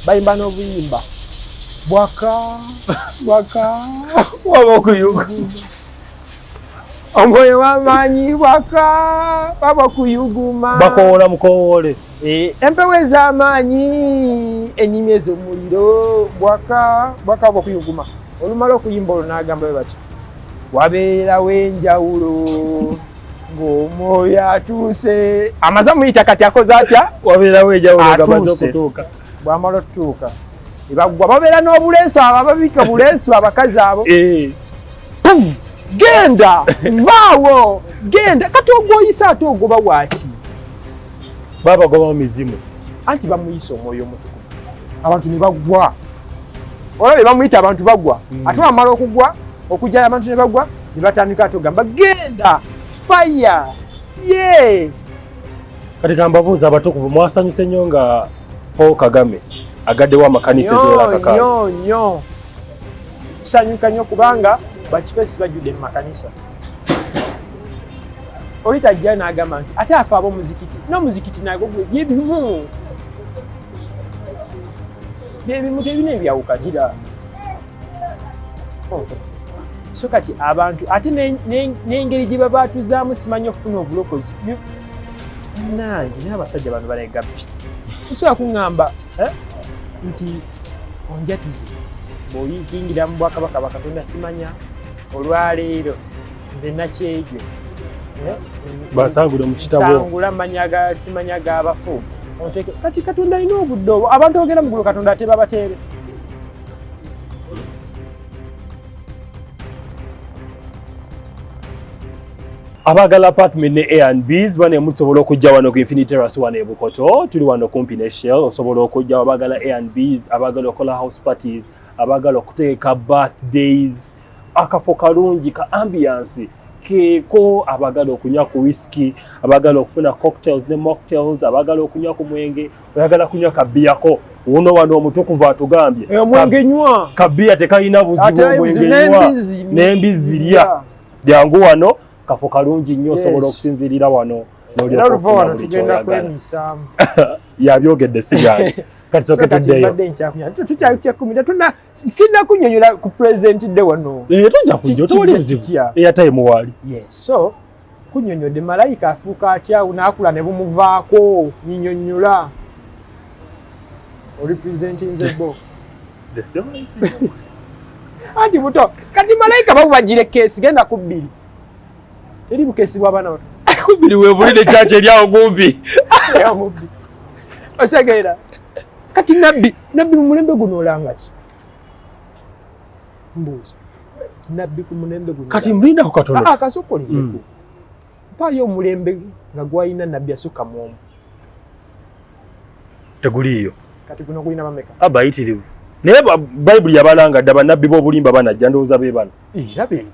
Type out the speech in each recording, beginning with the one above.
bayimba n'obuyimba bwaka waba okuyuguma omwoyo w'amaanyi bwaka waba okuyuguma bakoola mukoowole empewo ez'amaanyi ennimi ez'omuliro bwaka waba okuyuguma olumala okuyimba olwo n'agamba bwe bati wabeerawo enjawulo ng'omwoyo atuuse amaze muyita kati akoze atya wabeerawo enjawulo nga bamaze okutuuka bwamala okutuuka ebagwa babeera n'obuleeso abo ababika buleeso abakazi abo genda vaawo genda kati ogwoyisa ate ogoba waaki babagoba mu mizimu anti bamuyisa omwoyo omutukuvu abantu ne bagwa olabye bamuyita abantu bagwa ate bamala okugwa okujjala abantu ne bagwa ne batandika ate ogamba genda faya ye kati kambabuuza abatukuvu mwasanyuse nnyo nga Paul Kagame agaddewo amakanisa eziwerako nnyo tusanyuka nnyo kubanga bakifesi bajjudde mu makanisa oli tajja n'agamba nti ate afe ab'omuzikiti n'omuzikiti nagwo gwe byebimu tebina ebyawukanira so kati abantu ate n'engeri gye baba batuzaamu simanyi okufuna obulokozi nange n'abasajja bano balegabbi osobola kuŋŋamba nti onjatuze bw'oyingira mu bwakabaka bakatonda simanya olwaleero nze nakyejo basangule mu kitabo sangula simanya g'abafu kati katonda alina obudde obwo abantu ogera mugulu katonda ate babateere abagala apartment ne A&Bs bane musobola okujja wano ku Infinity Terrace wano e Bukoto tuli wano kumpi ne Shell osobola okujja abagala A&Bs abagala okola house parties abagala okuteeka birthdays akafo kalungi ka ambiance keeko abagala okunywa ku whisky abagala okufuna cocktails ne mocktails abagala okunywa ku mwenge oyagala kunywa kabiyako uno wano omutukuvu atugambye omwenge nywa kabiya tekalina buzibu omwenge nywa n'embizi lya jangu wano kafo kalungi nnyo osobola okusinzirira wano n'oluvoono tugenda kwemisaamu yabyogedde sigaani kati soke tuddeyo tukyali kyekumi sinna kunnyonnyola ku pulezidenti wano tojja kujja otowali buzibu eyatayimu waali so kunnyonnyodde malayika afuuka atya naakula ne bumuvaako nnyonnyola oli pulezidenti nzebo anti buto kati malayika babubagire keesi genda ku bbiri teri bukesi bw'abaana bato kubiri weebulire kyaki eryawo gumpi osegeera kati nabbi mu mulembe guno olanga ki mbuuza nabbi ku mulembe guno kati mlindako katono akasokolindeko mpaayo omulembe nga gwalina nabbi asukka mu omu teguliiyo kati guno gulina mameka abayitirivu naye bayibuli yabalanga dda bannabbi b'obulimba banajja ndowooza be bano rabe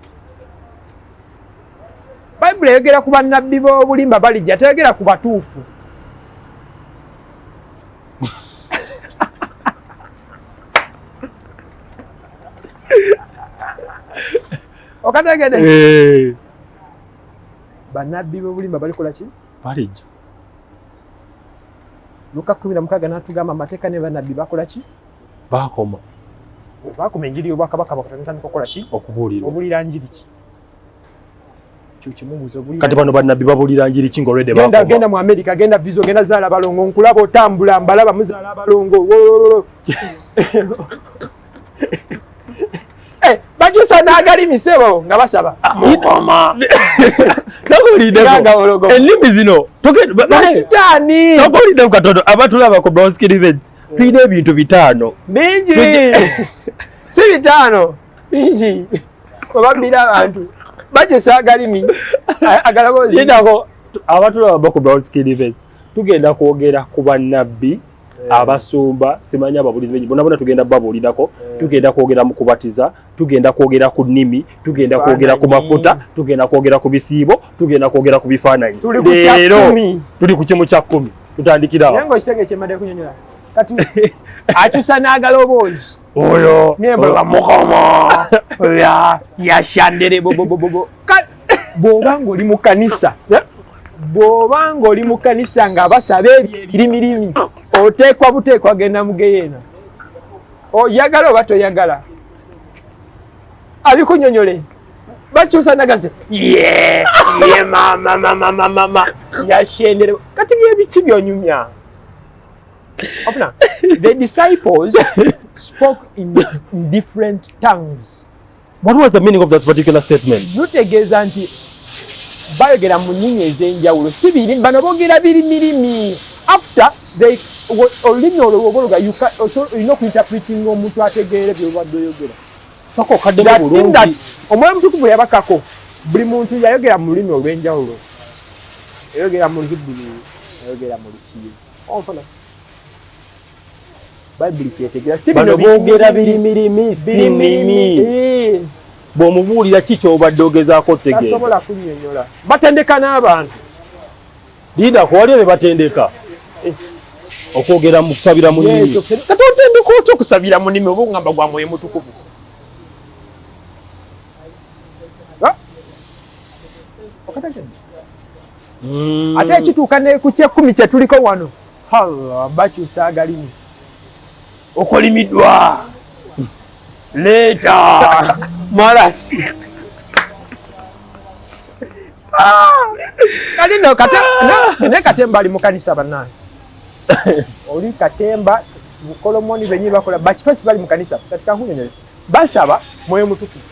bayibuli eyogera ku bannabbi b'obulimba balijja teyogera ku batuufu okategede bannabbi b'obulimba balikola ki balijja Luka 16 n'atugamba amateeka ne bannabbi bakola ki bakoma enjiri y'obwakabaka bakatandika okukola ki obuulira njiri ki kati bano bannabbi babuulira njiri ki ng'olwedde bakoma genda mu America genda vizo genda zaala balongo nkulaba otambula mbalaba muzaala abalongo bajusa n'agali misebo nga basaba mukoma ennimi zino sitaani tokolidde mu katono abatulaba ku Brown Skin Events tulina ebintu 5 bingi si 5 bingi obabbira abantu bajusa agalimi agalabozidako abatulaba ku Brown Skin Events tugenda kwogera ku bannabbi abasumba simanya ababulizi benyi bonna tugenda babuulirako tugenda kwogera mu kubatiza tugenda kwogera ku nnimi tugenda kwogera ku mafuta tugenda kwogera ku bisiibo tugenda kwogera ku bifaananyi leero tuli ku kimu kya 10 tutandikira awo yango kisenge kyemade kunyonyola kati akyusa n'agaloboozi oyo nemba mukoma ya shandere bobobobo bw'oba ng'oli mu kanisa nga basaba ebyo ebirimilimi oteekwa buteekwa genda mugeyeena oyagala oba toyagala abikunyonyole bakyusa nagaze ye mama yashendere kati byebiki byonyumya ofuna the disciples spoke in different tongues. What was the meaning of that particular statement? Lutegeeza nti bayogera mu nnimi ez'enjawulo si birimi bano boogera birimirimi after they olulimi olwo oluga olina okuinterpretinga omuntu ategeere byobadde oyogera soko kaddemu bulungi omwoyo omutukuvu yabakako buli muntu yayogera mu lulimi olw'enjawulo yayogera mu Hebrew yayogera mu Lukiye onfuna bayibuli kyetegeera si bano boogera birimirimi sinimi bw'omubuulira ki ky'obadde ogezaako otegeeza tasobola kunnyonnyola batendeka n'abantu liida ku wali be batendeka okwogera mu kusabira mu nnimi kati otendeka otya okusabira mu nnimi oba ogamba gwa mwoyo mutukuvu ate ekituuka ne ku kyekumi kye tuliko wano bakyusa agalimi okolimiddwa leeta marasi kali no ne Katemba ali mu kanisa bannange oli Katemba bukolomoni benyi bakola bakifasi bali mu kanisa katika hunyonyole basaba mwoyo mutukuvu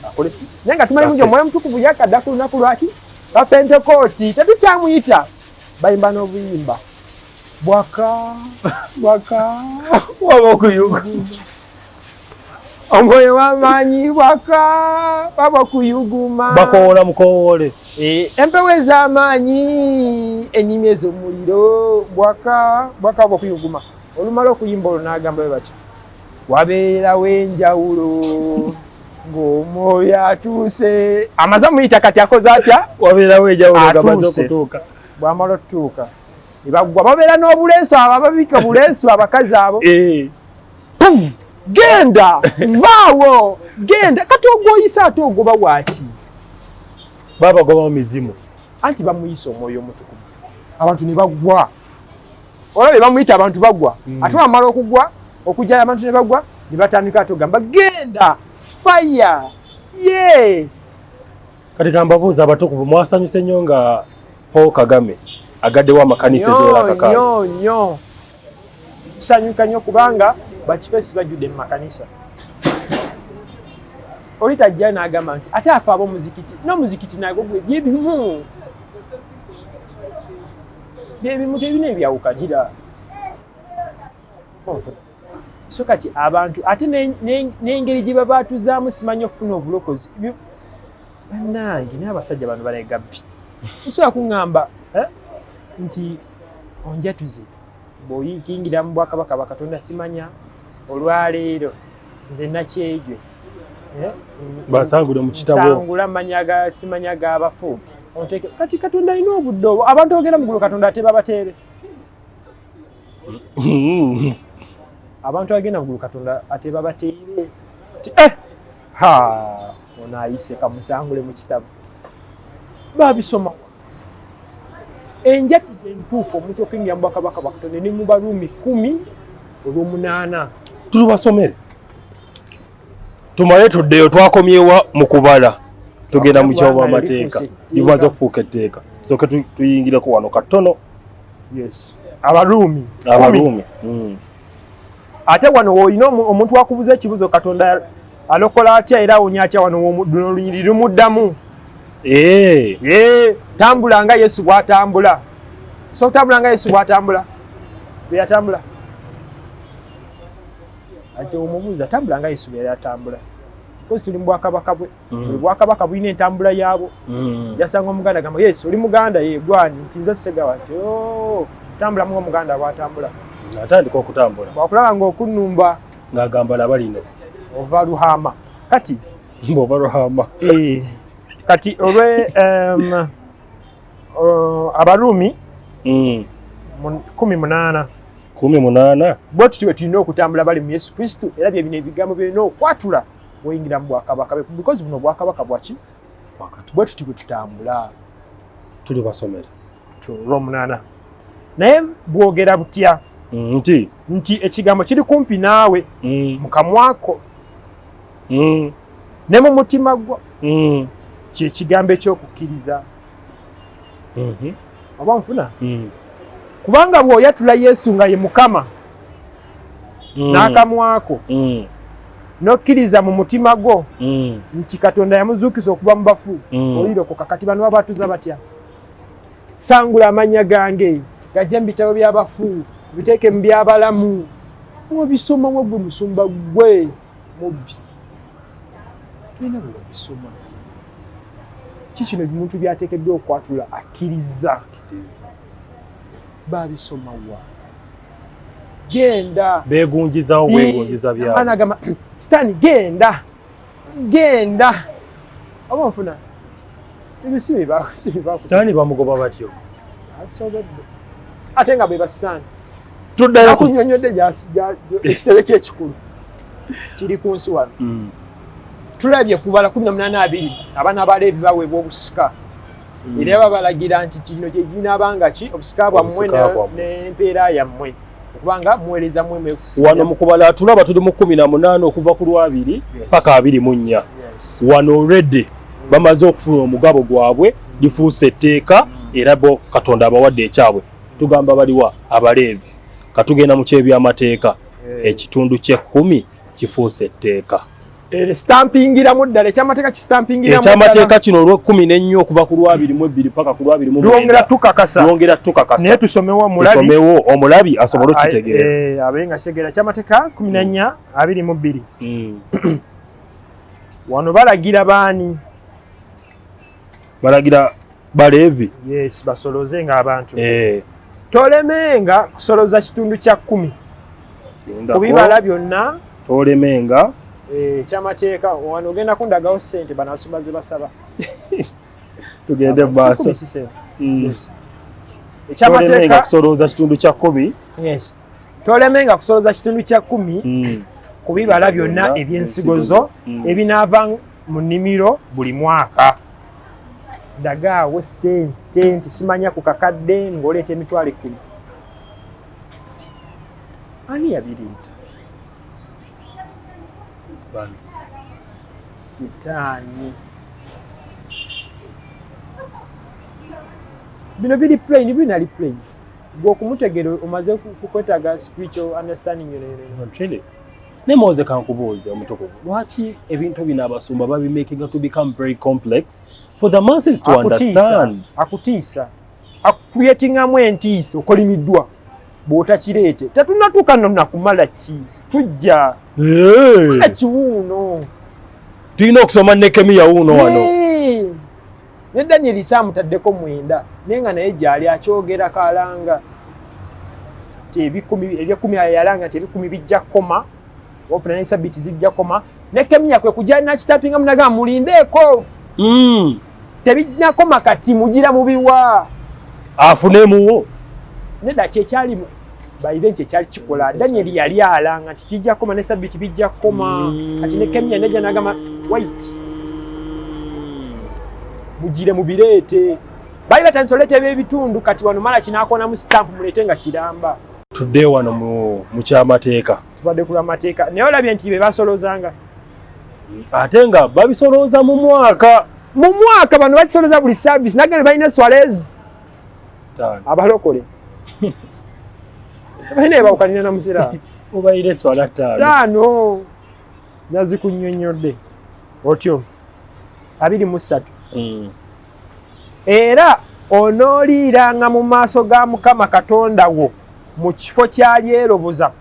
akole nyanga tumali munjo mwoyo mutukuvu yakadda ku lunaku lwaki ba Pentecost tetukyamuyita bayimba n'obuyimba bwaka waba okuyuga omwoyo w'amaanyi bwaka waba okuyuguma bakoola mukoowole empewo ez'amaanyi ennimi ez'omuliro bwaka waba okuyuguma olumala okuyimba olwo n'agamba bwe bati wabeerawo enjawulo ng'omwoyo atuuse amaze muyita kati akoze atya wabeerawo enjawulo ng'amaze okutuuka bw'amala okutuuka nebagwa babeera n'obuleeso abo ababika obuleeso abakazi abo genda vaawo genda kati ogwoyisa ate ogoba waaki babagoba mu mizimu anti bamuyisa omwoyo omutukuvu abantu ne bagwa olabye bamuyita abantu bagwa ate bamala okugwa okujjayo abantu ne bagwa ne batandika ate ogamba genda faya ye kati kambabuuza abatukuvu mwasanyuse nnyo nga Paul Kagame agaddewo amakanisa eziwera kakaaga nnyo tusanyuka nnyo kubanga bakifesi bajjudde mu makanisa oli tajja n'agamba nti ate afe ab'omuzikiti n'omuzikiti nagwo gwe byebimu tebina ebyawukanira so kati abantu ate n'engeri gye baba atuzaamu simanyi okufuna obulokozi bannange n'abasajja bano balegabbi osobola kuŋŋamba nti onjatuze bw'oyingira mu bwakabaka bwa Katonda simanya olwaleero nze nakyejwe basangule mu kitabo sangula simanya g'abafu kati Katonda alina obudde obwo abantu ogenda mu ggulu Katonda ate babateere abantu agenda mu ggulu Katonda ate babateere ono ayise kamusangule mu kitabo babisoma enjatuze entuufu omuntu okuyingira mu bwakabaka bwa Katonda ne mu Baruumi 10:8 tulubasomere tumale tuddeyo twakomyewa mu kubala tugenda mu kyobo amateeka limaze okufuuka etteeka soke tuyingireko wano katono Abaruumi ate wano woolina omuntu wakubuza ekibuzo Katonda alokola atya era awonya atya wano olunyiri lumuddamu tambula nga Yesu bw'atambula so tambula nga Yesu bw'atambula bwe yatambula ate omubuuza tambula nga Yesu bwe yatambula kozi tuli mu bwakabaka bwe buli bwakabaka bulina entambula yaabwo yasanga omuganda gamba Yesu oli muganda gwani nti nze Ssegawa nti tambula mu omuganda bw'atambula atandika okutambula bwakulaba ng'okunnumba ng'agamba laba lino ova Ruhama kati mbova Ruhama kati olwe Abaruumi 18 bwe tutyo bwe tulina okutambula bali mu Yesu Kristo era bye bino ebigambo byolina okwatula bw'oyingira mu bwakabaka bwe because buno bwakabaka bwaki bwe tutyo bwe tutambula tuli basomera Olw'omunaana naye bwogera butya nti ekigambo kiri kumpi naawe mu kamwako ne mu mutima gwo kyekigambo ekyokukkiriza oba nfuna kubanga bw'oyatula Yesu nga ye Mukama n'akamwako n'okkiriza mu mutima gwo nti Katonda yamuzuukiza okuva mu bafu olirokoka. Kati bano babatuza batya? Sangula amannya gange gajja mu bitabo by'abafu biteeke mu by'abalamu mubisoma gwe musumba gwe mubbi genda bwebisoma kikino omuntu byateekeddwa okwatula akkiriza babisoma wa genda beegunjizawo bwegunjiza byabo anagamba Sitani genda oba nfuna ebyo si biba Sitani bamugoba batyo asobedde ate nga beba Sitani tuddayo kunnyonnyodde ekitebe ky'ekikulu kiri ku nsi wano tulabye kubala 18 abaana ba Leevi baweebwa obusika era babalagira nti kino kye kinaabanga ki obusika bwammwe n'empeera yammwe okubanga muweereza mmwe eyokusisinkana. Wano mu kubala tulaba tuli mu 18 okuva ku Lwabiri paka 24 wano already bamaze okufuna omugabo gwabwe lifuuse etteeka era bo Katonda abawadde ekyabwe. Tugamba baliwa Abaleevi katugenda mu kyebyamateeka ekitundu kye-10 kifuuse etteeka stampingiramu ddala ekyamateeka kistampingiramu ekyamateeka kino olw'14 okuva ku Lwabiri paka ku Lwabiri lwongera tukakasa naye tusomewo omulabi asobole okitegeera abenga kitegeera ekyamateeka 14 22 wano balagira baani? Balagira Baleevi basolozenga abantu tolemenga kusoloza kitundu kya 10 ku bibala byonna tolemenga ekyamateeka wano ogenda kundagawo ssente banasumba ze basaba tugende maaso ekyamateeka kusoloza kitundu kya 10 tolemenga kusoloza kitundu kya 10 ku bibala byonna eby'ensigo zo ebinaava mu nnimiro buli mwaka. Dagaawo ssente nti simanya ku kakadde ng'oleeta emitwalo 10. Ani yabirinta? Sitaani. Bino biri plain, binali plain. Gw'okumutegera omaze kukwetaaga spiritual understanding yone. Nemoze kankubuuza omutukuvu. Lwaki ebintu bino abasumba babimakinga to become very complex for the masses to understand? Akutiisa. Creatingamu entiisa okolimiddwa. Bw'otakireete. Tetunnatuuka nno nakumala ki? Tujja. Mala kiwuuno. Tulina okusoma ne kemiya wuuno wano. Ne Daniel saamutaddeko 9 naye nga naye gyali akyogera kalanga. Eby'ekumi yalanga nti ebikumi bijja koma. Ofuna n'ensabbiiti zijja koma. Ne kemiya kwe kujja nakitapinga munaga mulindeeko. Tebijjakoma kati mugira mubiwa. Afunemuwo. Nedda kyekyalimu bayibe nti ekyali kikola. Daniel yali alanga nti kijja koma ne sabbiiti bijja koma. Kati ne kemiya nejja n'agamba wait. Mugire mubireete. Bayi batansolete ebyebitundu kati wano mala kinaakona mu stamp mulete nga kiramba. Tudde wano mu kyamateeka. Tubadde ku lw'amateeka. Naye olabye nti be basolozanga. Ate nga babisolooza mu mwaka. Mu mwaka bano bakisoloza buli service. Nagende balina Swalez. Abalokole. Balina bawukanira na musira. Obayire swala ttaano. Ttaano. Nazikunnyonnyodde. Otyo. 23. Era onooliranga mu maaso ga Mukama Katonda wo mu kifo kyalyeroboza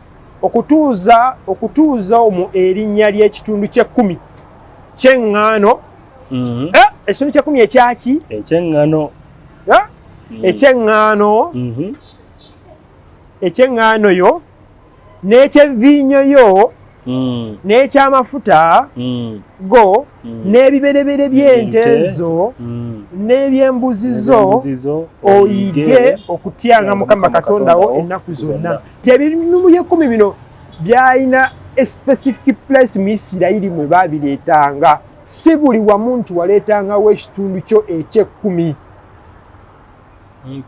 okutuuza mu erinnya ly'ekitundu kye-10 ky'eŋŋaano. Ekitundu kye-10 ekyaki? Eky'eŋŋaano. Eky'eŋŋaano yo n'eky'evviinyo yo n'ekyamafuta go n'ebiberebere by'ente zo n'ebyembuzi zo oyige okutyanga Mukama Katonda wo ennaku zonna. Ebintu bye-10 bino byalina a specific place mu Isirayiri mwe babireetanga. Si buli wamu nti waleetangawo ekitundu kyo eky'e10.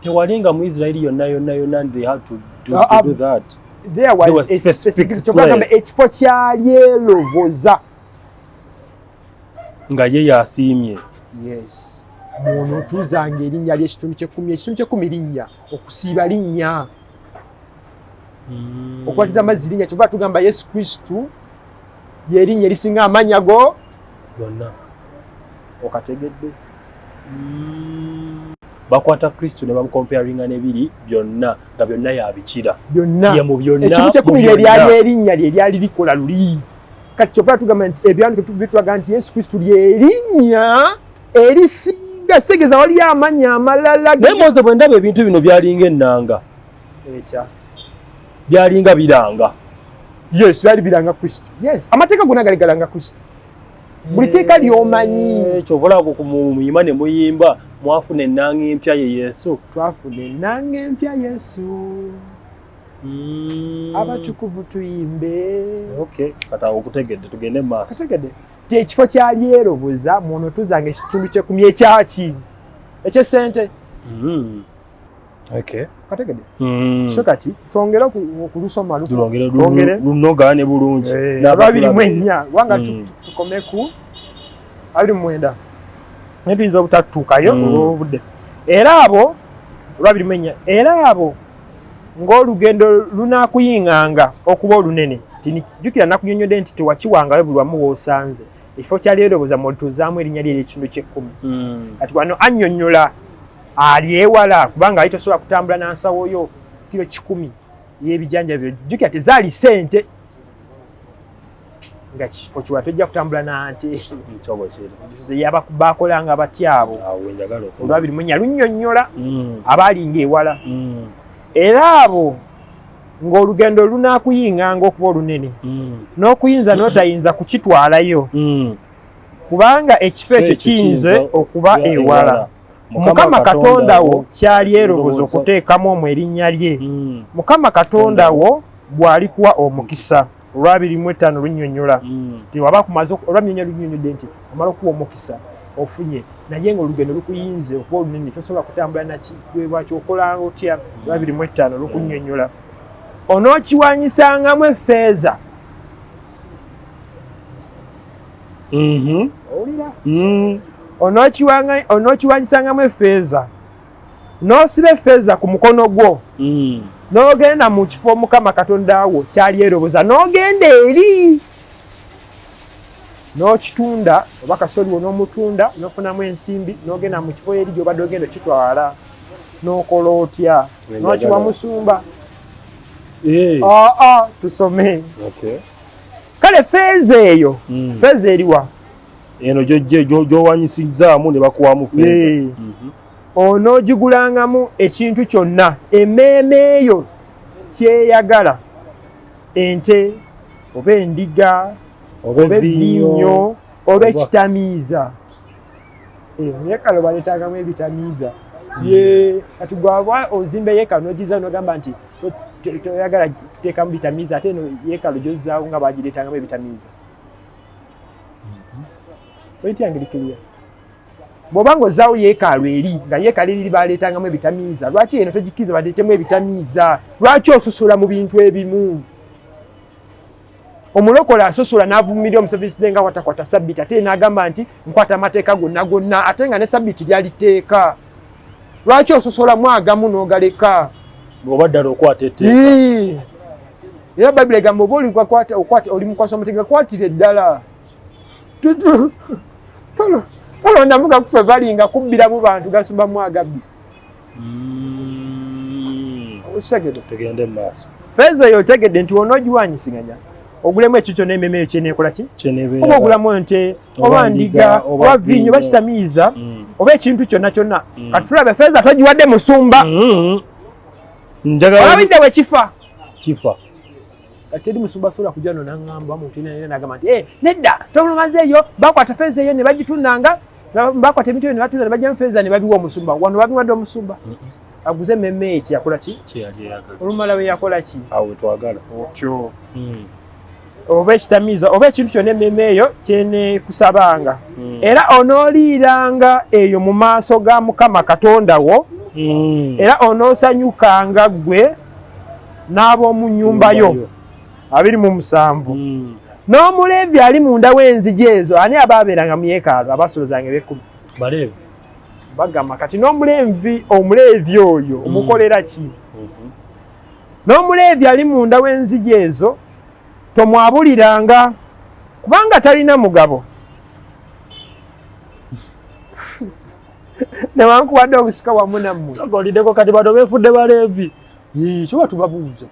Tewalinga mu Isirayiri yonna they had to to do that. There was a specific place. Ekifo kyalyeroboza nga ye yasiimye. Yes. Muno tuzanga erinnya ly'ekitundu ky'ekkumi. Ekitundu ky'ekkumi linnya okusiiba linnya. Okwatiza amazzi linnya kyova tugamba Yesu Kristu yerinnya erisinga amannya go gonna. Okategedde. Bakwata Kristu ne bamukomparinga n'ebiri byonna nga byonna yabikira. Byonna. Ye mu byonna. Ekitundu ky'ekkumi lyali erinnya lyali likola luli. Kati kyova tugamba nti ebyandiiko bitulaga nti Yesu Kristu lyerinnya erisinga segeza wali amannya amalala. Naye Mwoze bwe ndaba ebintu bino byalinga ennanga. Ekya. Byalinga biranga. Yes, byali biranga Kristu. Yes, amateeka gonna galigalanga Kristu. Buli teeka lyomanyi. Ekyo obulako ku muyima ne muyimba mwafuna ennanga empya ye Yesu. Twafuna ennanga empya Yesu. Abatukuvu tuyimbe. Okay, kata okutegedde tugende mu maaso. Kategedde. Ekifo kyalyeroboza muno tuzanga ekitundu ky'ekkumi ekyaki. Eky'essente. Okay. Kategedde. So kati twongera okulusoma twongere lunogane bulungi. N'ababiri mwenya wanga tukome ku 29. Netuyinza obutatuukayo olw'obudde. Era abo olwabiri mwenya era abo ng'olugendo lunaakuyinganga okuba olunene. Jjukira nakunyonyodde nti tewakiwangayo buli wamu w'osanze. Ekifo kyalyeroboza mw'otuzaamu erinnya lye ekitundu ky'ekkumi. Kati wano annyonnyola ali ewala kubanga ali tosobola kutambula na nsawo yo kilo 10 y'ebijanjabiro. Jjukira tezaali ssente nga kifo kiwa tojja kutambula na nte bakolanga batyabo. Olwabiri mwenya lunnyonnyola abaalinga ewala. Era abo ng'olugendo lunaakuyinganga okuba olunene n'okuyinza n'otayinza kukitwalayo kubanga ekifo ekyo kiyinze okuba ewala. Mukama Katonda wo kyalyeroboza okuteekamu omwo erinnya lye. Mukama Katonda wo bw'alikuwa omukisa. Olwabiri mu 5 lunnyonnyola nti waba kumaze olwamyonya lunnyonnyodde nti omala okuwa omukisa ofunye naye ng'olugendo lukuyinze okuba olunene tosobola kutambula nakiweebwa kyokolanga otya. Olwabiri mu 5 lukunnyonnyola onookiwanyisangamu effeeza. Owulira? Onookiwanyisangamu effeeza n'osiba effeeza ku mukono gwo n'ogenda mu kifo Mukama Katonda wo kyalyeroboza n'ogenda eri n'okitunda oba kasoliwo n'omutunda n'ofunamu ensimbi n'ogenda mu kifo eri gy'obadde ogenda okitwala n'okola otya n'okiwa musumba. Tusome. Kale effeeza eyo effeeza eriwa eno gy'owanyisizaamu ne bakuwamu ffeeza. Onoogigulangamu ekintu kyonna emmeeme eyo kyeyagala. Ente oba endiga oba evinnyo oba ekitamiiza. Yeekalo baleetagamu ebitamiiza. Kati gwaba ozimba yeekalo n'ogiza n'ogamba nti toyagala kuteekamu bitamiiza ate eno yeekalo gy'ozzaawo nga bagireetangamu ebitamiiza. Oyitangirikirira. Bw'oba ng'ozzaawo yeekalo eri nga yeekalo eri baleetangamu ebitamiiza lwaki eno togikkiriza badeetemu ebitamiiza? Lwaki ososola mu bintu ebimu? Omulokole asosola n'avumirira Omuseveni nga watakwata Ssabbiiti ate n'agamba nti nkwata amateeka gonna gonna ate nga ne Ssabbiiti lyaliteeka. Lwaki ososolamu agamu n'ogaleka? Bw'oba ddala okwata etteeka. Era Bayibuli egamba oba oli mukwasa amateeka kwatira eddala. Olondamu gakufe balinga kubbiramu bantu gasumbamu agabbi. Tugende mu maaso. Ffeeza eyo otegedde nti onoogiwanyisiganya ogulemu ekyo kyonna emmeeme eyo kyeneekola ki? Oba ogulamu ente oba ndiga oba vinnyo oba kitamiiza oba ekintu kyonna kyonna. Kati tulabe ffeeza togiwadde musumba. Olabidde bwe kifa. Kati eri musumba asobola kujja no n'aŋŋamba muntu yenna n'agamba nti nedda tolumaze eyo bakwata ffeeza eyo ne bagitundanga bakwata ebintu ebyo ne batunda ne bajjamu ffeeza ne babiwa omusumba. Wano babiwadde omusumba aguze emmeeme ekyo yakola ki? Olumala we yakola ki? Awo twagala otyo. Oba ekitamiiza oba ekintu kyonna emmeeme eyo kyeneekusabanga. Era onooliiranga eyo mu maaso ga Mukama Katonda wo era onoosanyukanga ggwe n'ab'omu nnyumba yo 27 n'omuleevi ali munda w'enzigi ezo ani abaabeeranga mu yeekaalu abasolozanga eb'ekkumi baleevi bagamba kati n'omuleevi oyo omukolera ki n'omuleevi ali munda w'enzigi ezo tomwabuliranga kubanga talina mugabo newankubadde obusika wamu nammwe ogoliddeko kati bano beefudde baleevi kiba tubabuuza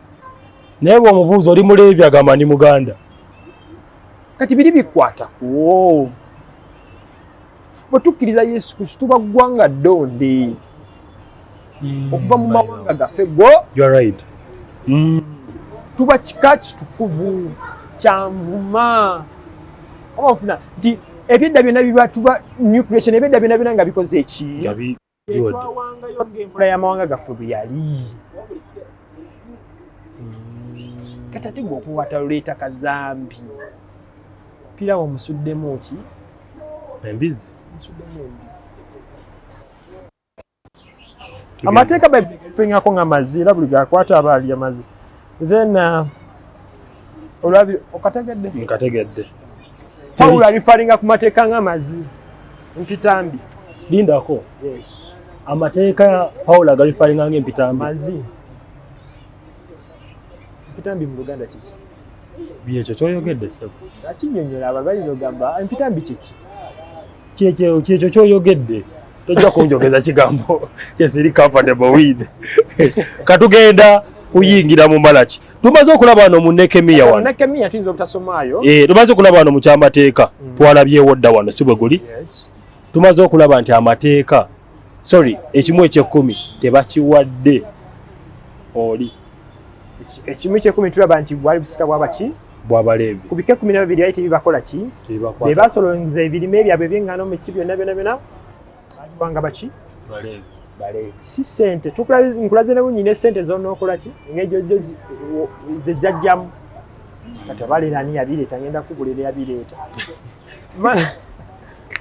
naye bw'omubuuza oli muleevi agamba ndi muganda kati biri bikwata kuwo bwe tukkiriza Yesu Kristo tuba ggwanga ddonde okuva mu mawanga gaffe tuba kika kitukuvu kyanvuma obafuna nti ebyedda byonna biba tuba new creation ebyedda byonna nga bikoze eki etwawangayo ng'enkola y'amawanga gaffe bwe yali kati ate gwe okuwata luleeta kazambi pirawo musuddemu ki embizi amateeka bafengako nga mazzi era buli gakwata abaali amazzi then olwabi okategedde nkategedde Pawulo alifalinga ku mateeka ng'amazzi mpitambi lindako amateeka Pawulo agalifalinga ng'empitambi mazzi mpitambi mu Luganda kiki byekyo kyoyogedde ssebo akinyonyola ababayizi ogamba empitambi kiki kyekyo kyoyogedde tojja kunjogeza kigambo kyesiri comfortable with katugenda kuyingira mu Malaki tumaze okulaba wano mu Nekemiya wano Nekemiya tuyinza obutasomaayo tumaze okulaba wano mu kyamateeka twalabyewo dda wano si bwe guli tumaze okulaba nti amateeka ekimu eky'ekkumi tebakiwadde oli ekimu eky'ekkumi tulaba nti bwali busika bwabaki bw'abaleevi ku bika 12 yali tebibakola ki be basolonza ebirime byabwe by'engano mu ki byonna baliwanga baki baleevi si ssente nkulaze ne bunyine ssente z'onookola ki ng'egyo ze zajjamu kati abaleerani yabireeta ngenda kugulira yabireeta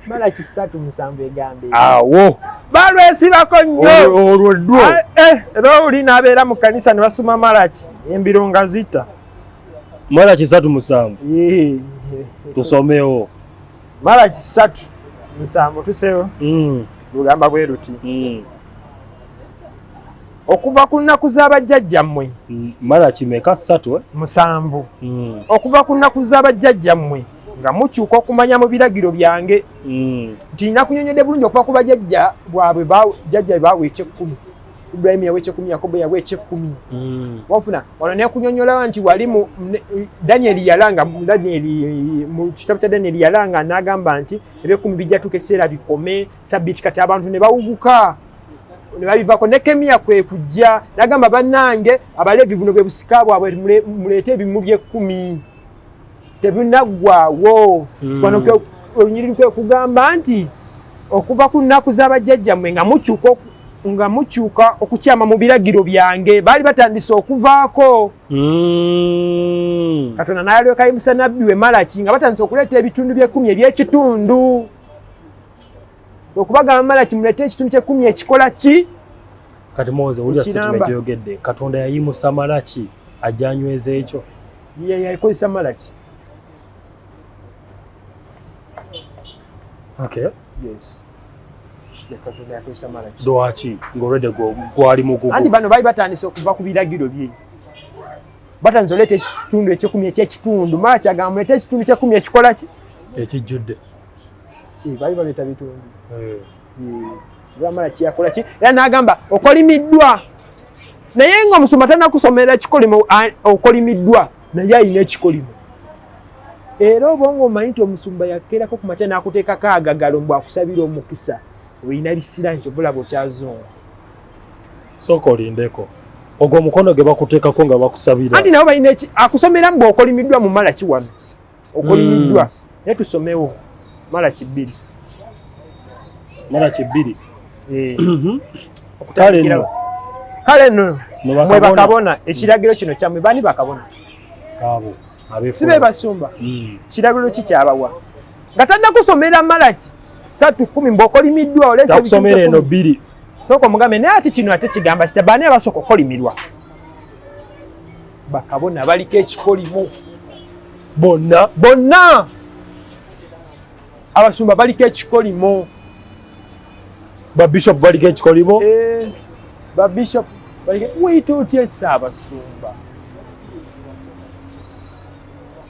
Malaki 3:7 egambe awo balwesibako nnyo olwodwo era oli n'abeera mu kkanisa ne basoma Malaki embiro nga zita Malaki 3:7 tusomewo Malaki 3:7 tuseewo lugamba bwe luti okuva ku nnaku z'abajjajjammwe Malaki meka 7 okuva ku nnaku z'abajjajjammwe nga mukyuka okumanya mu biragiro byange nti nakunyonyodde bulungi okuva ku bajjajja bwabwe jjajja baawe eky'ekkumi Ibrahim yawe eky'ekkumi Yakobo yawe eky'ekkumi wafuna wano nekunyonyola nti wali mu Danieli yalanga mu kitabo kya Danieli yalanga n'agamba nti eby'ekkumi bijja tuuka ekiseera bikome sabbiiti kati abantu ne bawuguka ne babivako Nekemiya kwe kujja n'agamba bannange Abaleevi buno bwe busika bwabwe muleete ebimu by'ekkumi tebunaggwaawo wano olunyiriri kwe kugamba nti okuva ku nnaku z'abajjajjammwe nga mukyuka okukyama mu biragiro byange baali batandise okuvaako Katonda n'ayalyoka ayimusa nabbi we Malaki nga batandise okuleeta ebitundu by'ekkumi eby'ekitundu okubagamba Malaki muleete ekitundu ky'ekkumi ekikola ki kati muwoze wulira statement yogedde Katonda yayimusa Malaki ajja anyweza ekyo yakozesa Malaki yes Katonda yakozesa Malaki lwaki ng'olwedde gwali mugugu anti bano baali batandise okuva ku biragiro bye batandise oleeta ekitundu eky'ekkumi eky'ekitundu Malaki agamba muleete ekitundu ky'ekkumi ekikola ki ekijjudde baali baleeta bitundu Malaki yakola ki era n'agamba okolimiddwa naye ng'omusumba tannakusomera ekikolimo okolimiddwa naye alina ekikolimo era oba ng'omanyi nti omusumba yakeerako ku makya n'akuteekako agagalo mbw akusabira omukisa olina bisira nti obulaba okyazonga sooka olindeko ogwo omukono gwe bakuteekako nga bakusabira anti nabo balina akusomera mbw okolimiddwa mu Malaki wano okolimiddwa naye tusomewo Malaki 2 Malaki 2 kale nno mwe bakabona ekiragiro kino kyammwe bani bakabona abo sibe basumba kiragiro ki kyabawa nga tannakusomera Malaki 3:10 mb'okolimiddwa olese takusomera eno 2 sooka omugambe naye ati kino ate kigamba kita baani abasooka okolimirwa bakabona baliko ekikolimo bonna abasumba baliko ekikolimo babishop baliko ekikolimo babishop weyita otya Ssaabasumba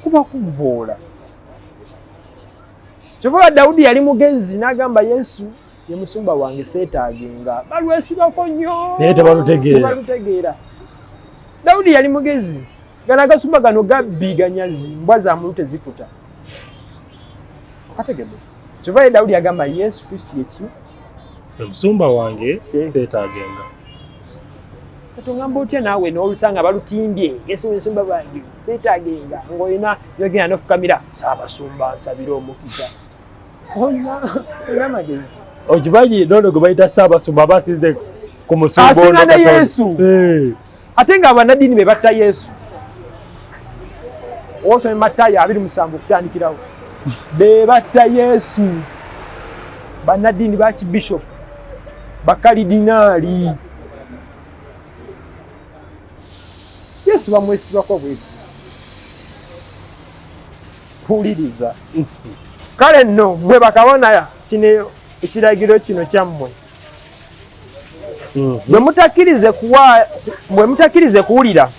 kuba kuvoola kyova Dawudi yali mugezi n'agamba Yesu ye musumba wange seetaagenga balwesibako nnyo naye tebalutegeera. Dawudi yali mugezi gano agasumba gano gabbiganyazi mbwa za mulu tezikuta okategedde kyova ye Dawudi agamba Yesu Kristo yeki omusumba wange seetaagenga. Katongamba otya naawe n'olusanga balutimbye Yesu omusumba wange seetaagenga ng'olina yogenda n'ofukamira Ssaabasumba nsabira omukisa olina amagezi okimanyi nono gwe bayita Ssaabasumba abasinze ku musumba asinga ne Yesu ate nga bannaddiini be batta Yesu osome Matayo 27 okutandikirawo be batta Yesu bannaddiini ba kibishop bakalidinaali Yesu bamwesibako bwesi puliriza kale nno bwe bakabona kino ekiragiro kino kyammwe bwe mutakkirize kuwulira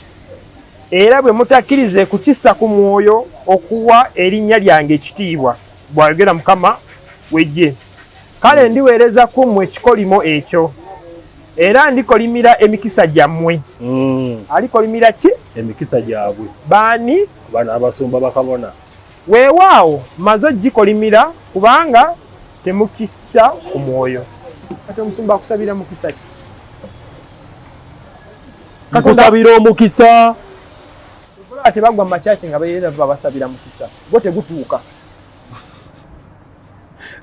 era bwe mutakkirize kukissa ku mwoyo okuwa erinnya lyange ekitiibwa bw'ayogera Mukama w'eggye kale ndiweereza ku mmwe ekikolimo ekyo era ndikolimira emikisa gyammwe. Alikolimira ki? Emikisa gyabwe. Baani? Bana abasumba bakabona. Weewaawo maze ogikolimira kubanga temukisa ku mwoyo. Kati omusumba akusabira mukisa ki? Kakusabira omukisa. Ate bagwa mu makyaki nga beerera babasabira mukisa. Gwo tegutuuka.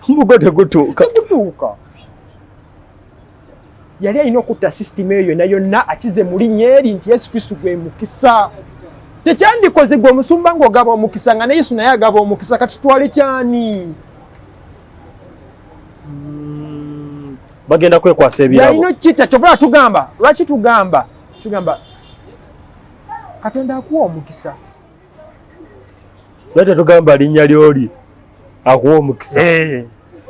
Mbugo tegutuuka. Tegutuuka. Yali alina okutta sisitimu eyo yonna akize mu linnya eri nti Yesu Kristo gwe mukisa. Tekyandikoze gwe omusumba ng'ogaba omukisa nga ne Yesu naye agaba omukisa kati tutwale kyani? Bagenda kwekwasa ebirabo. Yalina okkitta kyova tugamba. Lwaki tugamba? Tugamba Katonda akuwa omukisa. Lwaki tugamba linnya ly'oli akuwa omukisa?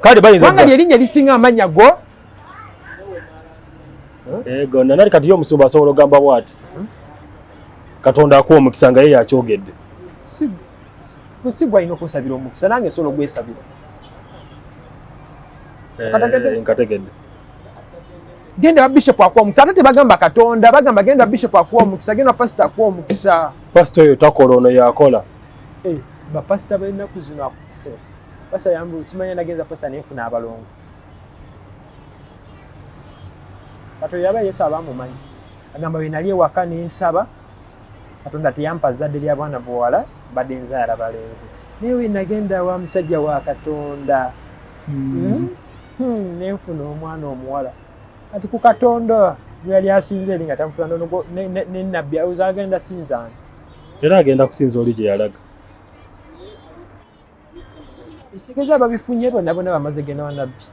Kale bayinza kubanga ly'erinnya lisinga amannya go. Ego nali kati y'omusumba asobola ogamba bw'ati. Katonda akuwa omukisa nga ye yakyogedde. Si gwalina okusabira omukisa nange nsobola ogwesabira. Nkategedde. Genda wa bishop akuwa omukisa ate tebagamba Katonda bagamba genda wa bishop akuwa omukisa genda wa pastor akuwa omukisa. Pastor oyo takola ono yakola. Bapasita b'ennaku zino basa yambu simanya nagenza pastor nenfuna abalongo. Katonda yaba Yesu abamumanyi. Agamba bwe nali ewaka n'ensaba Katonda teyampa zadde lya bwana buwala badde nzaala balenzi. Newe nagenda wa musajja wa Katonda. Nenfuna omwana omuwala. Kati ku Katonda yali asinze eri nga tamufuna ndono ne nabbi awuza agenda sinzana. Era agenda kusinza oli gye yalaga. Isigeza babifunye bonna bamaze genda wa nabbi.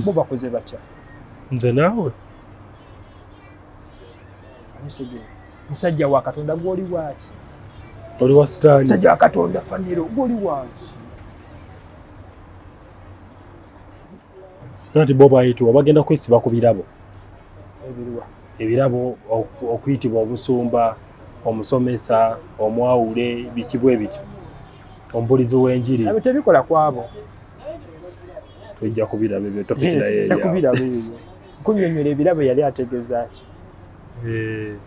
Bo bakoze batya. Nze naawe. Musajja wa Katonda gw'oli waaki? Oli wa sitaani. Musajja wa Katonda faniro gw'oli waaki? Nati bo bayitibwa bagenda kwesiba ku birabo. Ebiriwa. Ebirabo okuyitibwa obusumba, omusomesa, omwawule, bikibwe bityo. Ombulizi w'enjiri. Abo tebikola kwabo. Tujja kubiraba ebyo topitira yeyo. Tujja kubiraba ebyo. Kunnyonnyola ebirabo yali ategeeza ki?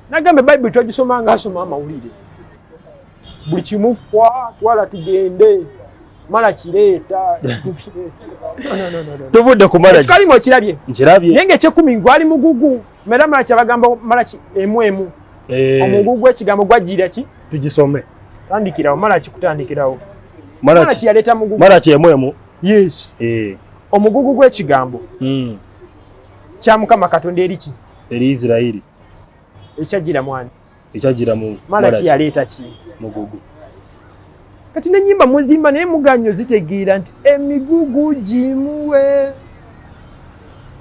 Nagambe Bible togisoma nga asoma amawulire. Buli kimufwa twala tugende. Mala kireeta. No. Tubudde ku mala. Kali mo kirabye. Nkirabye. Nenge ekye10 gwali mugugu. Mera mala kyabagamba mala emu. Omugugu ekigambo gwajjira ki? Tugisome. Tandikirawo mala kikutandikirawo. Mala kiyaleta mugugu. Mala kyemu. Yes. Omugugu gw'ekigambo. Kya Mukama Katonda eri ki? Eri Isirairi. Ekyajjira mwani. Ekyajjira mu. Mala kiyaleta ki? Mugugu. Kati n'ennyimba muzimba naye muganyo zitegeera nti emigugu gimuwe.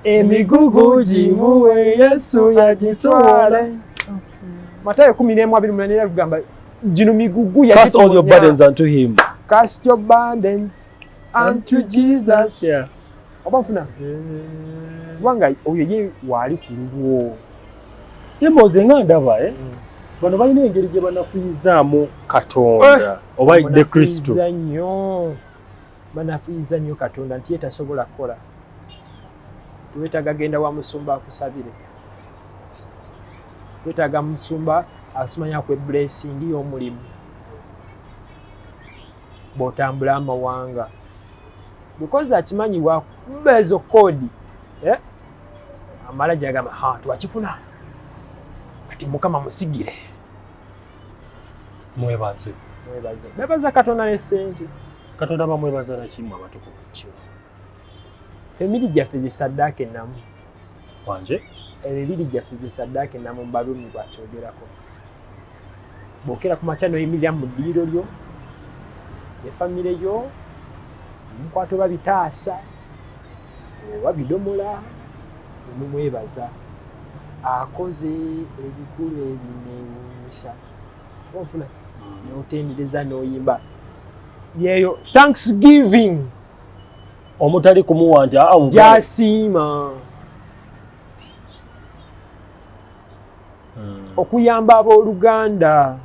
Emigugu gimuwe Yesu yagiswala. Matayo 11:28 kugamba gino migugu ya cast all your burdens unto him. Cast your burdens unto Jesus. Yeah. Obafuna. Wanga oyo ye wali kulwo. Yemoze nga ndaba bano balina engeri gye banafuyizaamu Katonda oba de Kristo. Banafuyiza nnyo Katonda nti tasobola kukola. Tuwetaga genda wa musumba akusabire. Tuwetaga musumba asimanya kwe blessing y'omulimu. Botambula amawanga. Because akimanyiwa kubezo kodi. Amala jagama tuwakifuna. Kati Mukama musigire. Mwebaze. Bebaza Katonda ne sente. Katonda bamwebaza na kimwe abatukuvu kyo. Emiri gyaffe zisaddaake namu. Wanje? Emiri gyaffe zisaddaake namu Barumi bw'akyogerako. Bw'okera ku makya n'oyimirira mu ddiiro lyo, ne famire yo, omukwata oba bitaasa, oba bidomola, mumwebaza. Akoze ebikulu ebineewuunyisa. Ofuna n'otendereza n'oyimba. Yeyo Thanksgiving. Omutali kumuwa nti jasiima. Okuyamba abooluganda.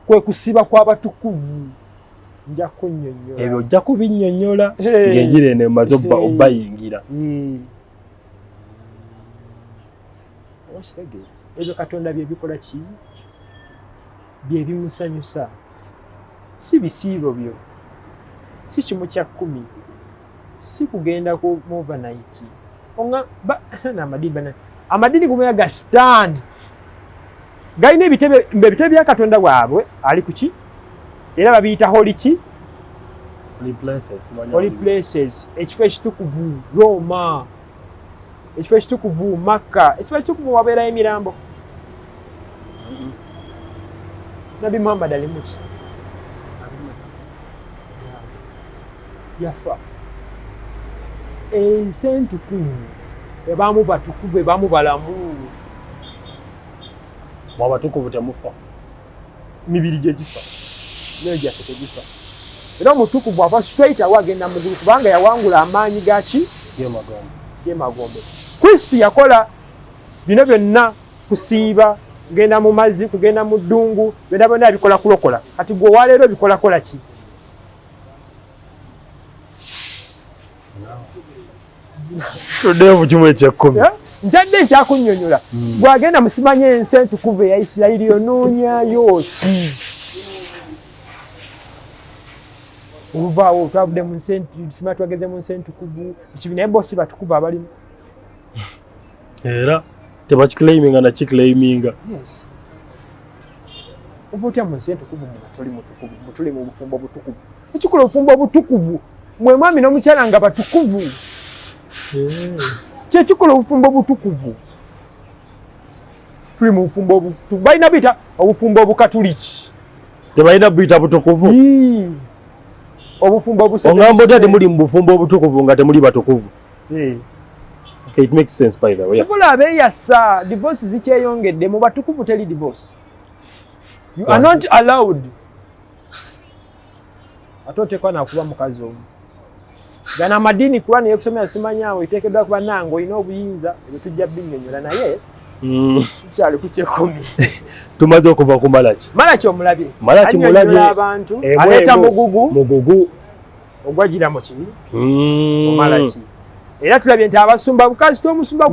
Kwe kusiba kw'abatukuvu. Nja kunnyonnyola. Ebyo ojja kubinnyonnyola ng'enjira eno emaze obbayingira. Ebyo Katonda bye bikola ki? Bye bimusanyusa. Si bisiibo byo. Si kimu kya 10. Si kugenda ku overnight. Onga amadini kumwe ga stand. Galina ebitebe bya Katonda bwabwe ali kuki? Era babiyita holy ki? Holy places. Ekifo ekitukuvu Roma. Ekifo ekitukuvu Makka. Ekifo ekitukuvu wabeera emirambo. Nabi Muhammad ali muki? Yafa. Ensi entukuvu ebamu batukuvu ebamu balamu. Wabatukuvu temufa. Mibiri gye gifa. Nayo gyaffe tegifa. Era omutukuvu ava straight awo agenda muggulu kubanga yawangula amaanyi gaki? Gemagombe. Kristo yakola bino byonna kusiiba, kugenda mu mazzi, kugenda mu ddungu, byonna abikola kulokola. Kati gwe waleero bikola ki? Tuddeyo mu kimu ekyekkumi. Ntadde ekyakunnyonnyola. Bw'agenda musimanye ensi entukuvu eya Isirayiri onoonyayo ki? Oluvaawo twavudde mu nsi tusima twageze mu nsi entukuvu ekibiina boosi batukuvu abalimu. Era tebakiclaiminga na kiclaiminga. Yes. Oba otya mu nsi entukuvu toli mutukuvu, tuli mu bufumbo obutukuvu. Ekikola obufumbo obutukuvu mwe mwami n'omukyala nga batukuvu. Kyekikola obufumbo obutukuvu. Tuli mu bufumbo obutukuvu. Balina buyita obufumbo obukatuliki. Tebalina buyita butukuvu. Obufumbo obusatu. Ongamba otya temuli mu bufumbo obutukuvu nga temuli batukuvu. Okay, it makes sense by the way. Tubula abeeyasa divorce zikyeyongedde mu batukuvu teri divorce. You are not allowed. Ate oteekwa nakuba mukazi omu. Gana amadini kuba naye kusomera simanyaawo iteekeddwa kuba nange olina obuyinza ebyo tujja binnyonnyola naye tukyali ku 10. Tumaze okuva ku Malaki. Malaki omulabye. Malaki mulabye abantu aleeta mugugu ogwagira mu kibi. Malaki. Era tulabye nti abasumba bukasito omusumba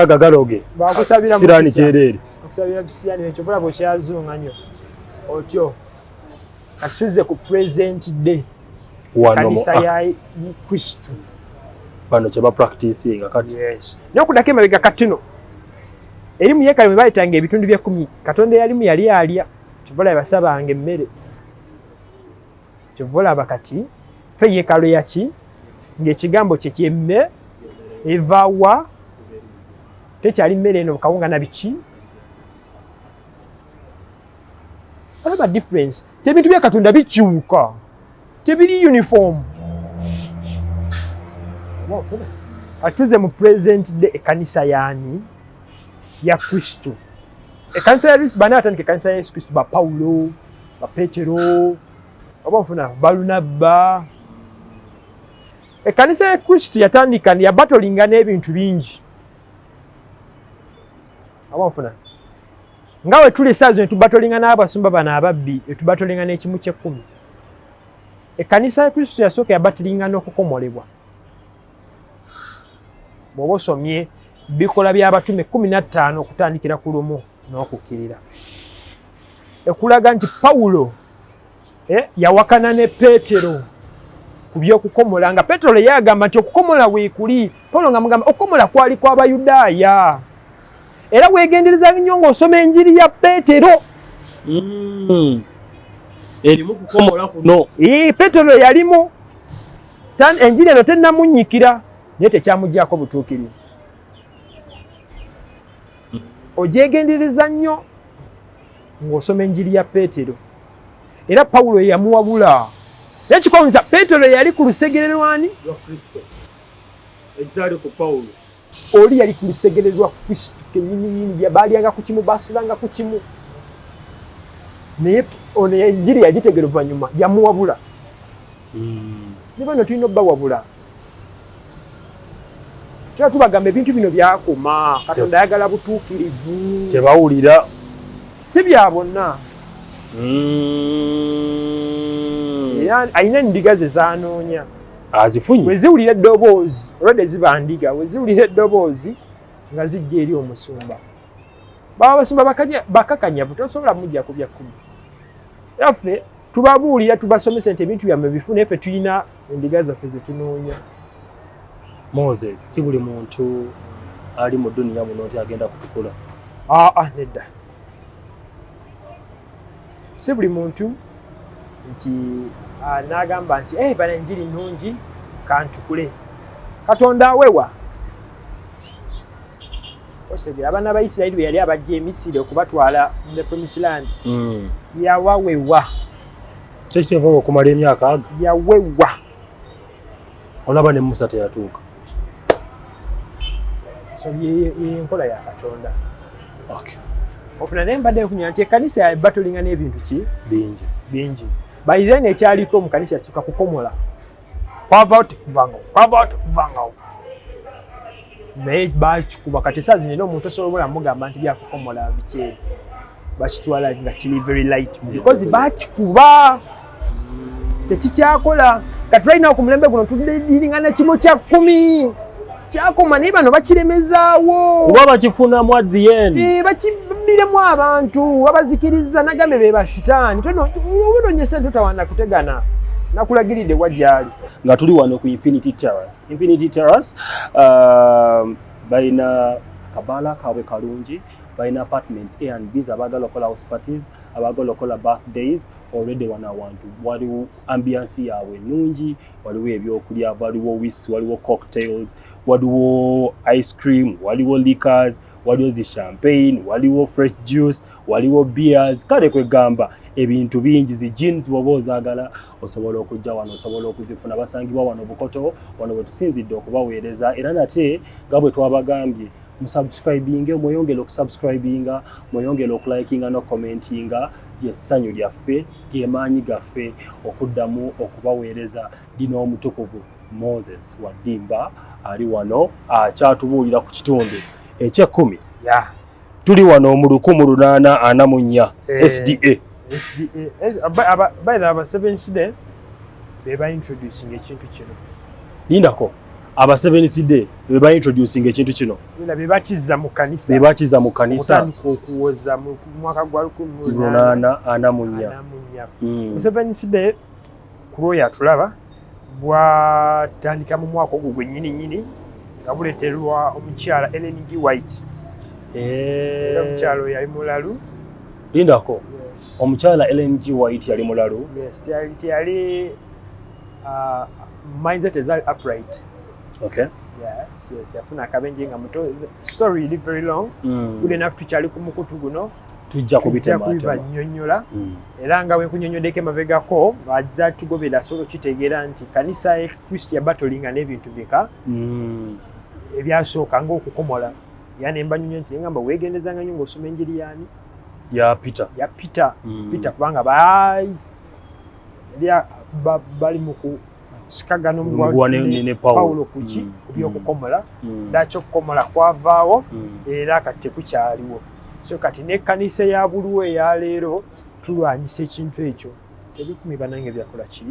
gagaloge. Bakusabira Sirani kyerere. Bakusabira bisiyani ekyo bulabo kyazunga nnyo. Otyo. Kati tuzze ku present day. Kanisa ya Kristo. Bano kye ba practicing kati. Yes. N'okudako emabega katino. Eri mu yeekaalu mwe bayitanga ebitundu bya 10. Katonda yalimu yali alya. Kyova laba basabanga emmere. Kyova laba kati ffe yeekaalu yaki? Ng'ekigambo kye kyemme eva wa? Tekyali mmere eno kawunga na biki? Olaba difference. Ebintu bya Katonda bikyuka. Tebiri uniform. Atuze mu present day ekanisa yaani ya Kristo. Ekkanisa ya Yesu bana atandika ekkanisa ya Yesu Kristo ba Paulo, ba Petero, abafuna Barnaba. Ekkanisa ya Kristo yatandika ya battlinga n'ebintu bingi. Abafuna ngawe tuli saazo netubatolinga n'abasumba bano ababbi etubatolinga n'ekimu ky'ekkumi. Ekkanisa ya Kristo yasooka yabatolinga n'okukomolebwa. Bw'oba osomye bikola by'abatume 15 okutandikira ku lumu n'okukkirira. Ekulaga nti Pawulo yawakana ne Petero ku by'okukomola nga Petero yagamba nti okukomola weekuli. Pawulo nga mugamba okukomola kwali kw'Abayudaaya. Era weegendereza nnyo ng'osoma enjiri ya Petero. Erimu kukomola kuno. Petero yalimu. Enjiri eno tennamunnyikira naye tekyamuggyako butuukirivu. Ogyegendereza nnyo ng'osoma enjiri ya Petero. Era Pawulo yamuwabula. Naye kikonza Petero yali ku lusegere lwani? Lwa Kristo. Ekitali ku Pawulo. Oli yali ku lusegere lwa Kristo. Kenyini baalyanga ku kimu baasulanga ku kimu. Naye ono enjiri yagitegera oluvannyuma yamuwabula. Ne bano tulina obbawabula. Tuba tubagamba ebintu bino byakoma. Katonda ayagala butuukirivu. Tebawulira. Si bya bonna. Alina endiga ze zaanoonya. Azifunye. We ziwulira eddoboozi olwedde ziba ndiga. We ziwulira eddoboozi nga zijja eri omusumba. Baba basumba bakakanyavu tosobola mujja ku bya 10. Yaffe tubabuulira tubasomesa nti ebintu byammwe bifune ffe tulina endiga zaffe ze tunoonya. Moses, si buli muntu ali mu duniya muno nti agenda kutukula. Nedda. Si buli muntu nti n'agamba nti bana enjiri nnungi kantukule. Katonda awewa. Osegera abaana ba Isirayiri bwe yali abajja e Misiri okubatwala mu the Promised Land. Yawawewa. Kyekiteeva okumala emyaka ago. Yawewa. Olaba ne Musa teyatuuka. So enkola ya Katonda. Okay. Ofuna naye mbadde okunywa nti ekkanisa ya battlinga n'ebintu ki? Bingi. By then ekyaliko mu kanisa yasooka kukomola. Kwava kuvangawo. Naye bakikuba kati saazi nina omuntu osobola mugamba nti byakukomola biki. Bakitwala nga kiri very light. Because bakikuba. Tekikyakola. Kati tulina ku mulembe guno tudiringa na kimu kya 10. Kyakoma naye bano bakiremezaawo. Kuba bakifunamu at the end. Bakibiremu abantu abazikiriza nagambe be basitaani. Obulonyesa tutawana kutegana. Nakulagiridde wajjali. Nga tuli wano ku Infinity Terrace. Infinity Terrace balina kabala kaabwe kalungi. Balina apartments A&Bs abagala okola house parties, abagala okola birthdays. Already wana wantu waliwo ambiance yaabwe nungi, waliwo ebyokulya, waliwo whiskey, waliwo cocktails, waliwo ice cream, waliwo liquors, waliwo zi champagne, waliwo fresh juice, waliwo beers. Kale kwegamba ebintu bingi zi jeans bwoba ozaagala osobola okujja wano, osobola okuzifuna. Basangibwa wano Bukoto, wano bwe tusinzidde okubaweereza. Era nate nga bwe twabagambye musubscribinge, mweyongere okusubscribinga, mweyongere okulikinga no commentinga. Essanyu lyaffe gemaanyi gaffe okuddamu okubaweereza. Dino omutukuvu Moses Wadimba ali wano akyatubuulira ku kitundu eky'ekkumi. Tuli wano mu 1844 SDA. Aba Seventh Day be ba introducing ekintu kino. Lindako aba Seventh Day be ba introducing ekintu kino. Be bakizza mu kanisa. Be bakizza mu kanisa. Okutandika okuwoza mu mwaka gwa 1844. Seventh Day kulo yatulaba bwatandika mu mwaka ogwo gwennyini nga buleeterwa omukyala Ellen G. White. Omukyala yali mulalu. Lindako omukyala Ellen G. White yali mulalu. Yes, yali mindset is upright. Okay. Yes, yafuna akabenje nga muto. Story is very long. Good enough to kyali ku mukutu guno. Tujja kubitema nyonyola. Era nga we kunyonyodeke mabegako bajja tugobera solo kitegeera nti kanisa ya Kristo ya battlinga n'ebintu bika. Ebyasooka ng'okukomola. yani embanyunye nti ngamba wegendezanga nnyo ng'osoma enjiri yani ya Peter Peter kubanga bali mu kusikagana ne Paulo kuki kubyokukomola ndakyo okukomola kwavaawo era kati tekukyaliwo so kati n'ekkanisa ya buluwe ya leero tulwanyisa ekintu ekyo ebikumi banange byakola ki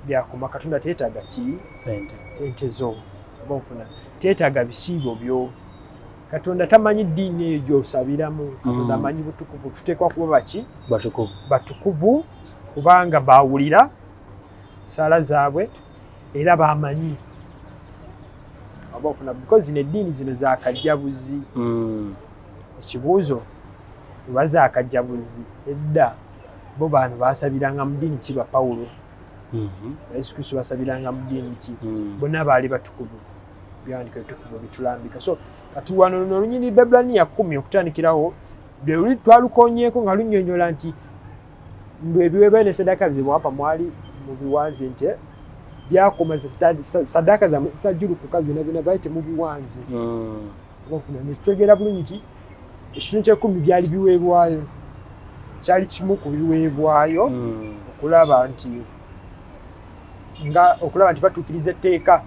byakoma Katonda teetaaga ki sente zo bonfuna teetaaga bisiibo byo Katonda tamanyi ddiini eyo gy'osabiramu Katonda amanyi butukuvu tuteekwa kuba baki batukuvu kubanga baawulira sala zaabwe era bamanyi abafuna because n'eddiini zino zaakajjabuzi ekibuuzo bazaakajjabuzi edda bo bantu baasabiranga mu ddiini ki ba Pawulo Yesu Kristo basabiranga mu ddiini ki bonna baali batukuvu byandika bitukuvu bitulambika so kati wano n'olunyiriri Ebbulaniya 10 okutandikirawo bye twalukonyeeko nga lunnyonnyola nti ebiweebwayo ne ssaddaaka zibwapa mwali mu biwanzi nti byakoma ssaddaaka zammwe zitajjulukuka byonna baali temubiwanzi ofuna nekitegeera bulungi nti ekitundu ky'ekumi byali biweebwayo kyali kimu ku biweebwayo okulaba nti batuukiriza etteeka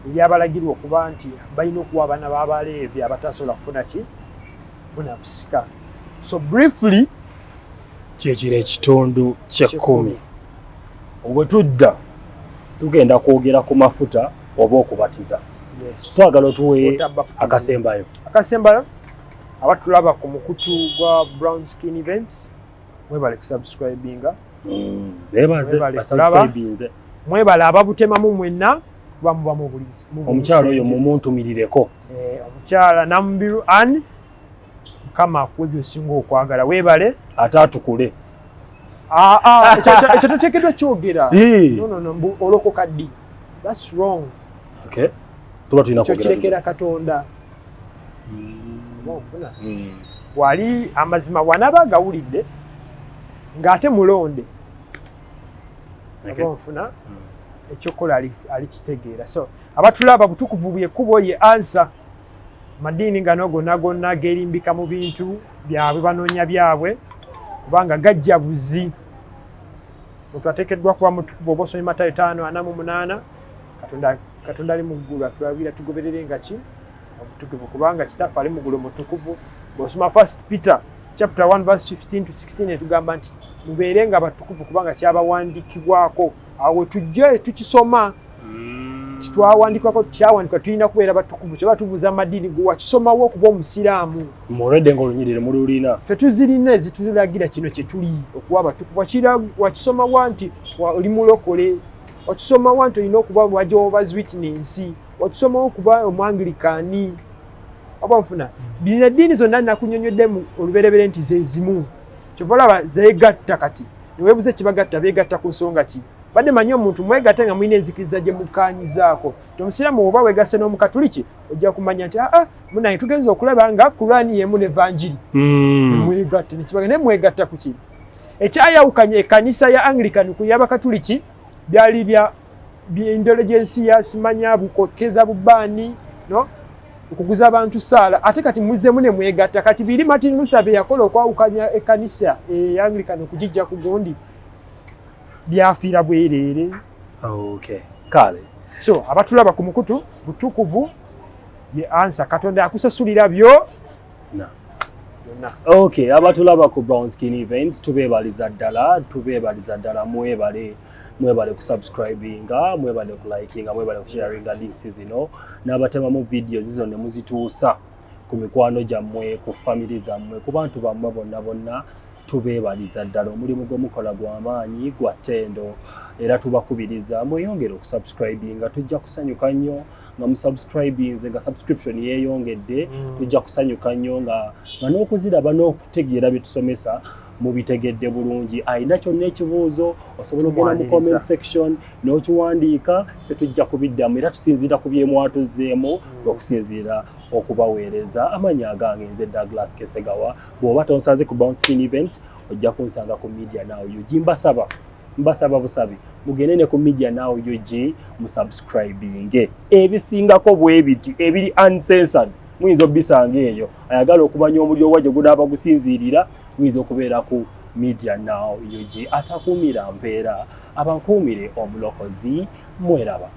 eryabalagirwa okuba nti balina okuwa abaana b'Abaleevi abatasobola kufuna busika so briefly kyekiro ekitundu ky'ekkumi obwe tudda tugenda kwogera ku mafuta oba okubatiza twagala otuwe akasembayo abatulaba ku mukutu gwa Brown Skin Events mwebale kusubscribinga mwebale ababutemamu mwenna kuba muba mu omukyalo oyo mumuntumirireko omukyala Nambiru Ann Mukama akuwe by'osinga okwagala weebale ate atukule ekyo toteekeddwa kyogera olokoka ddi that's wrong tuba tulina ekyo kirekera Katonda ofuna wali amazima bw'anaaba agawulidde ng'ate mulonde ofuna ekyokola alikitegeera so abatulaba butukuvu byekkubo ye ansa madiini gano gonna geerimbika mu bintu byabwe banoonya byabwe kubanga gajja buzi omuntu ateekeddwa kuba mutukuvu oba osomye Matayo 5:48 Katonda ali mu ggulu atulabira tugoberere nga ki obutukuvu kubanga kitaffe ali mu ggulu mutukuvu bw'osoma 1 Peter chapter 1:15-16 etugamba nti mubeere nga batukuvu kubanga kyabawandiikibwako awo tujja tukisoma titwawandikwako kyawandikwa tulina kubeera batukuvu kyoba tubuuza amadiini gwe wakisomawo okuba omusiraamu mulwedde ng'olunyirire mululina ffe tuzirina ezitulagira kino kye tuli okuba batukuvu wakisomawo nti oli mulokole wakisomawo nti olina okuba wa Jehovah's Witness wakisomawo okuba omwangirikaani oba nfuna bino eddiini zonna nakunnyonnyoddemu olubereberye nti ze zimu kyova olaba zeegatta kati neweebuza ekibagatta beegatta ku nsonga ki badde manyi omuntu mwegatte nga mulina enzikiriza gye mukaanyizaako omusiraamu oba weegasse n'omukatuliki ojja kumanya nti munange tugenza okulaba nga Kulaani y'emu n'Evanjiri mwegatte nekibaga naye mwegatta ku ki ekyayawukanya ekkanisa ya Anglican ku y'Abakatuliki byali bya indulgensia simanya bukokeza bubaani no okuguza abantu saala ate kati muzzemu ne mwegatta kati biri Martin Luther bye yakola okwawukanya ekkanisa ya Anglican okugijja ku gundi byafiira bwereere kale so abatulaba ku mukutu butukuvu ye ansa Katonda akusasulira byo abatulaba ku Brown Skin Events tubeebaliza ddala mwebale kusubscribinga mwebale kulikinga mwebale kusharinga links zino n'abatemamu video zizo ne muzituusa ku mikwano gyammwe ku family zammwe ku bantu bammwe bonna tubeebaliza ddala omulimu gwe mukola gw'amaanyi gwa ttendo era tubakubiriza mweyongere okusubscribinga tujja kusanyuka nnyo nga musubscribinze nga subscription yeeyongedde tujja kusanyuka nnyo nga n'okuziraba n'okutegeera bye tusomesa mubitegedde bulungi ayina kyonna ekibuuzo osobola ogenda mu comment section n'okiwandiika tetujja kubiddamu era tusinziira ku byemwatuzzeemu okusinziira okubaweereza amanya agange nze Douglas Kesegawa bw'oba tonsaze ku Brown Skin Events ojja kunsanga ku Media Now UG mbasaba busabi mugende ne ku Media Now UG musubscribinge ebisingako bwe biti ebiri uncensored muyinza obisanga eyo ayagala okumanya omuliro wajje gunaaba gusinziirira muyinza okubeera ku Media Now UG atakuumira mpeera abankuumire omulokozi mweraba.